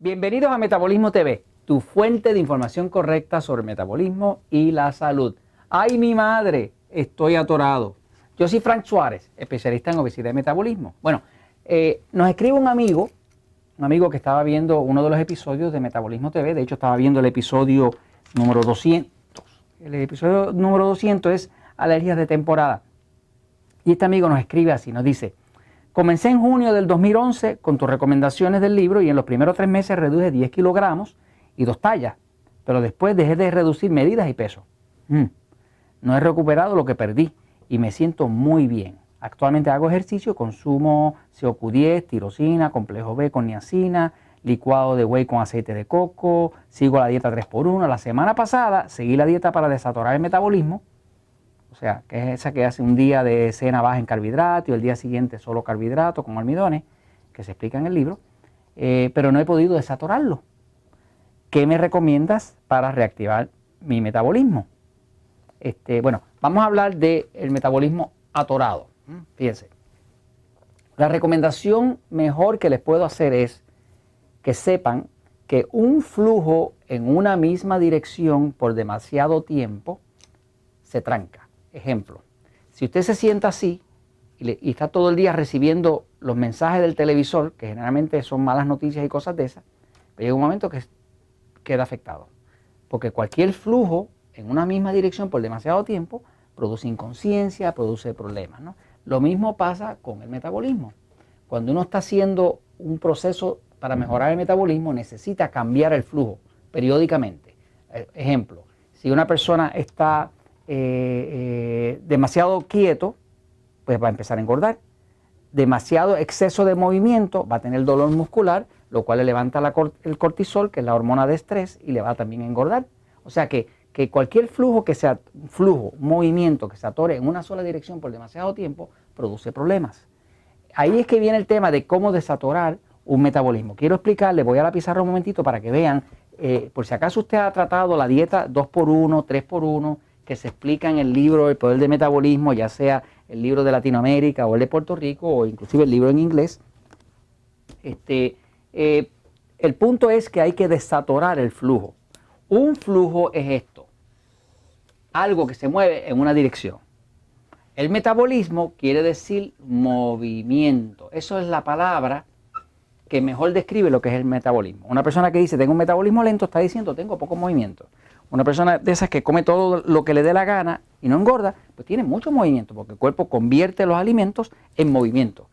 Bienvenidos a Metabolismo TV, tu fuente de información correcta sobre el metabolismo y la salud. ¡Ay, mi madre! Estoy atorado. Yo soy Frank Suárez, especialista en obesidad y metabolismo. Bueno, nos escribe un amigo que estaba viendo uno de los episodios de Metabolismo TV. De hecho, estaba viendo el episodio número 200. El episodio número 200 es alergias de temporada. Y este amigo nos escribe así, nos dice: comencé en junio del 2011 con tus recomendaciones del libro y en los primeros 3 meses reduje 10 kilogramos y 2 tallas, pero después dejé de reducir medidas y peso. No he recuperado lo que perdí y me siento muy bien. Actualmente hago ejercicio, consumo CoQ10, tirosina, complejo B con niacina, licuado de whey con aceite de coco, sigo la dieta 3x1. La semana pasada seguí la dieta para desatorar el metabolismo, o sea, que es esa que hace un día de cena baja en carbohidratos y el día siguiente solo carbohidratos con almidones, que se explica en el libro, pero no he podido desatorarlo. ¿Qué me recomiendas para reactivar mi metabolismo? Bueno, vamos a hablar del metabolismo atorado. Fíjense, la recomendación mejor que les puedo hacer es que sepan que un flujo en una misma dirección por demasiado tiempo se tranca. Ejemplo, si usted se sienta así y está todo el día recibiendo los mensajes del televisor, que generalmente son malas noticias y cosas de esas, llega un momento que queda afectado. Porque cualquier flujo en una misma dirección por demasiado tiempo produce inconsciencia, produce problemas, ¿no? Lo mismo pasa con el metabolismo. Cuando uno está haciendo un proceso para mejorar el metabolismo, necesita cambiar el flujo periódicamente. Ejemplo, si una persona está demasiado quieto, pues va a empezar a engordar. Demasiado exceso de movimiento, va a tener dolor muscular, lo cual le levanta el cortisol, que es la hormona de estrés, y le va también a engordar. O sea que cualquier movimiento que se atore en una sola dirección por demasiado tiempo, produce problemas. Ahí es que viene el tema de cómo desatorar un metabolismo. Quiero explicarle, voy a la pizarra un momentito para que vean, por si acaso usted ha tratado la dieta 2x1, 3x1, que se explica en el libro El Poder del Metabolismo, ya sea el libro de Latinoamérica o el de Puerto Rico o inclusive el libro en inglés. El punto es que hay que desatorar el flujo. Un flujo es esto, algo que se mueve en una dirección. El metabolismo quiere decir movimiento. Eso es la palabra que mejor describe lo que es el metabolismo. Una persona que dice tengo un metabolismo lento está diciendo tengo poco movimiento. Una persona de esas que come todo lo que le dé la gana y no engorda, pues tiene mucho movimiento, porque el cuerpo convierte los alimentos en movimiento.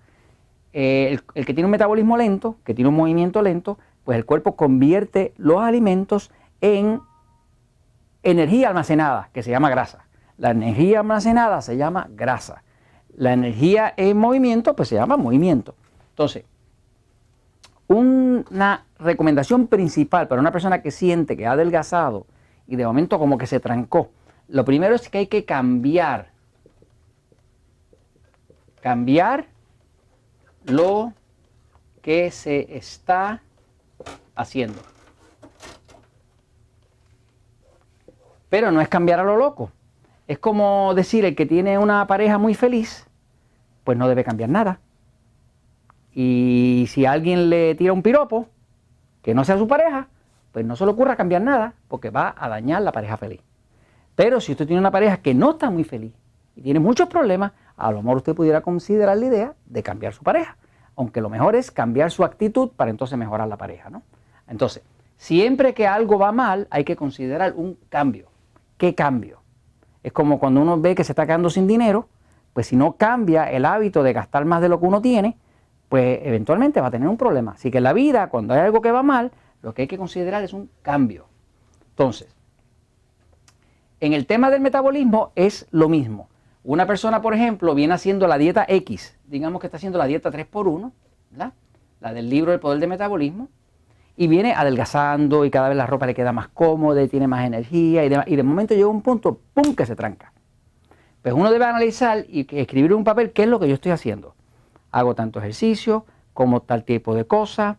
El que tiene un metabolismo lento, que tiene un movimiento lento, pues el cuerpo convierte los alimentos en energía almacenada, que se llama grasa. La energía almacenada se llama grasa. La energía en movimiento, pues se llama movimiento. Entonces, una recomendación principal para una persona que siente que ha adelgazado y de momento como que se trancó, lo primero es que hay que cambiar lo que se está haciendo. Pero no es cambiar a lo loco. Es como decir, el que tiene una pareja muy feliz, pues no debe cambiar nada. Y si alguien le tira un piropo, que no sea su pareja, pues no se le ocurra cambiar nada, porque va a dañar la pareja feliz. Pero si usted tiene una pareja que no está muy feliz y tiene muchos problemas, a lo mejor usted pudiera considerar la idea de cambiar su pareja. Aunque lo mejor es cambiar su actitud para entonces mejorar la pareja, ¿no? Entonces, siempre que algo va mal, hay que considerar un cambio. ¿Qué cambio? Es como cuando uno ve que se está quedando sin dinero, pues si no cambia el hábito de gastar más de lo que uno tiene, pues eventualmente va a tener un problema. Así que en la vida, cuando hay algo que va mal, lo que hay que considerar es un cambio. Entonces, en el tema del metabolismo es lo mismo. Una persona, por ejemplo, viene haciendo la dieta X, digamos que está haciendo la dieta 3x1, ¿verdad? La del libro El Poder del Metabolismo, y viene adelgazando y cada vez la ropa le queda más cómoda y tiene más energía y de momento llega un punto, ¡pum!, que se tranca. Pues uno debe analizar y escribir en un papel qué es lo que yo estoy haciendo. Hago tanto ejercicio, como tal tipo de cosas,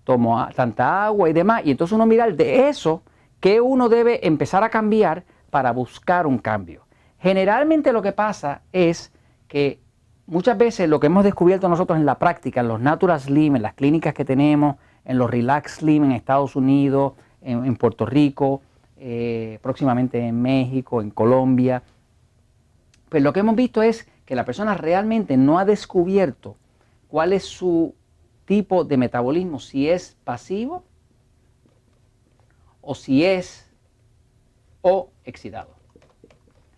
tomo tanta agua y demás, y entonces uno mira de eso qué uno debe empezar a cambiar para buscar un cambio. Generalmente lo que pasa es que muchas veces lo que hemos descubierto nosotros en la práctica, en los Natural Slim, en las clínicas que tenemos, en los Relax Slim en Estados Unidos, en Puerto Rico, próximamente en México, en Colombia. Pues lo que hemos visto es que la persona realmente no ha descubierto cuál es su tipo de metabolismo, si es pasivo o si es excitado.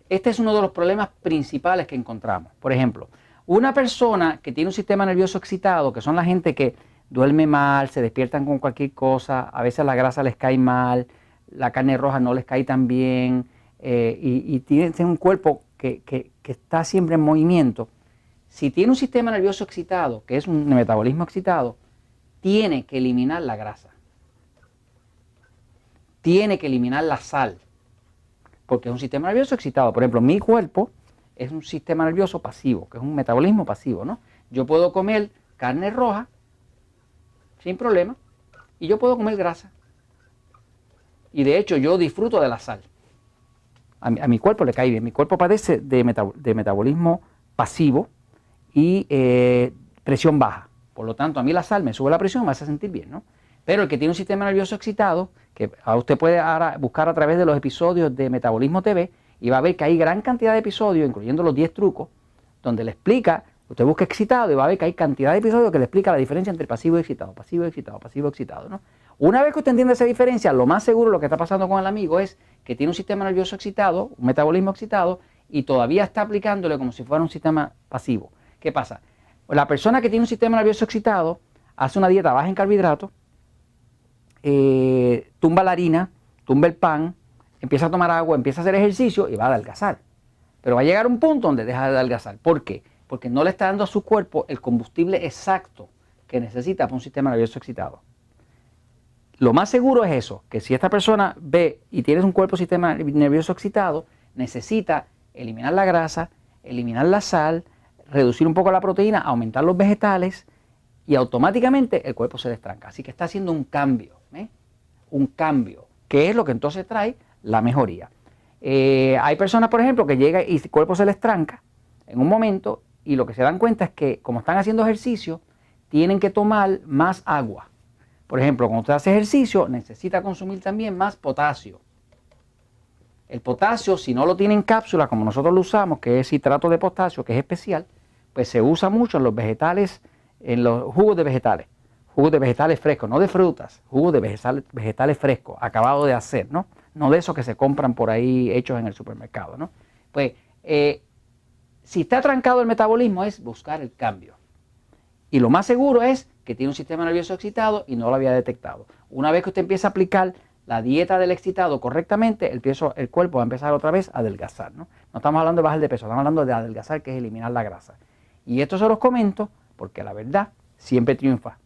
Este es uno de los problemas principales que encontramos. Por ejemplo, una persona que tiene un sistema nervioso excitado, que son la gente que duerme mal, se despiertan con cualquier cosa, a veces la grasa les cae mal, la carne roja no les cae tan bien, y tienen un cuerpo que está siempre en movimiento. Si tiene un sistema nervioso excitado, que es un metabolismo excitado, tiene que eliminar la grasa. Tiene que eliminar la sal, porque es un sistema nervioso excitado. Por ejemplo, mi cuerpo es un sistema nervioso pasivo, que es un metabolismo pasivo, ¿no? Yo puedo comer carne roja sin problema y yo puedo comer grasa. Y de hecho yo disfruto de la sal. A mi cuerpo le cae bien. Mi cuerpo padece de metabolismo pasivo y presión baja. Por lo tanto, a mí la sal me sube la presión, me hace sentir bien, ¿no? Pero el que tiene un sistema nervioso excitado, que usted puede ahora buscar a través de los episodios de Metabolismo TV, y va a ver que hay gran cantidad de episodios, incluyendo los 10 trucos, donde le explica, usted busca excitado y va a ver que hay cantidad de episodios que le explica la diferencia entre pasivo y excitado, pasivo y excitado, pasivo y excitado, ¿no? Una vez que usted entiende esa diferencia, lo más seguro lo que está pasando con el amigo es que tiene un sistema nervioso excitado, un metabolismo excitado, y todavía está aplicándole como si fuera un sistema pasivo. ¿Qué pasa? La persona que tiene un sistema nervioso excitado hace una dieta baja en carbohidratos, tumba la harina, tumba el pan, empieza a tomar agua, empieza a hacer ejercicio y va a adelgazar. Pero va a llegar un punto donde deja de adelgazar. ¿Por qué? Porque no le está dando a su cuerpo el combustible exacto que necesita para un sistema nervioso excitado. Lo más seguro es eso, que si esta persona ve y tiene un cuerpo sistema nervioso excitado, necesita eliminar la grasa, eliminar la sal, reducir un poco la proteína, aumentar los vegetales y automáticamente el cuerpo se destranca. Así que está haciendo un cambio, un cambio, que es lo que entonces trae la mejoría. Hay personas, por ejemplo, que llegan y el cuerpo se les tranca en un momento y lo que se dan cuenta es que como están haciendo ejercicio, tienen que tomar más agua. Por ejemplo, cuando usted hace ejercicio, necesita consumir también más potasio. El potasio, si no lo tiene en cápsula, como nosotros lo usamos, que es citrato de potasio, que es especial, pues se usa mucho en los vegetales, en los jugos de vegetales frescos, no de frutas, jugos de vegetales frescos, acabados de hacer, ¿no? No de esos que se compran por ahí hechos en el supermercado, ¿no? Pues, si está trancado el metabolismo es buscar el cambio. Y lo más seguro es que tiene un sistema nervioso excitado y no lo había detectado. Una vez que usted empieza a aplicar la dieta del excitado correctamente, el cuerpo va a empezar otra vez a adelgazar, ¿no? No estamos hablando de bajar de peso, estamos hablando de adelgazar, que es eliminar la grasa. Y esto se los comento porque la verdad siempre triunfa.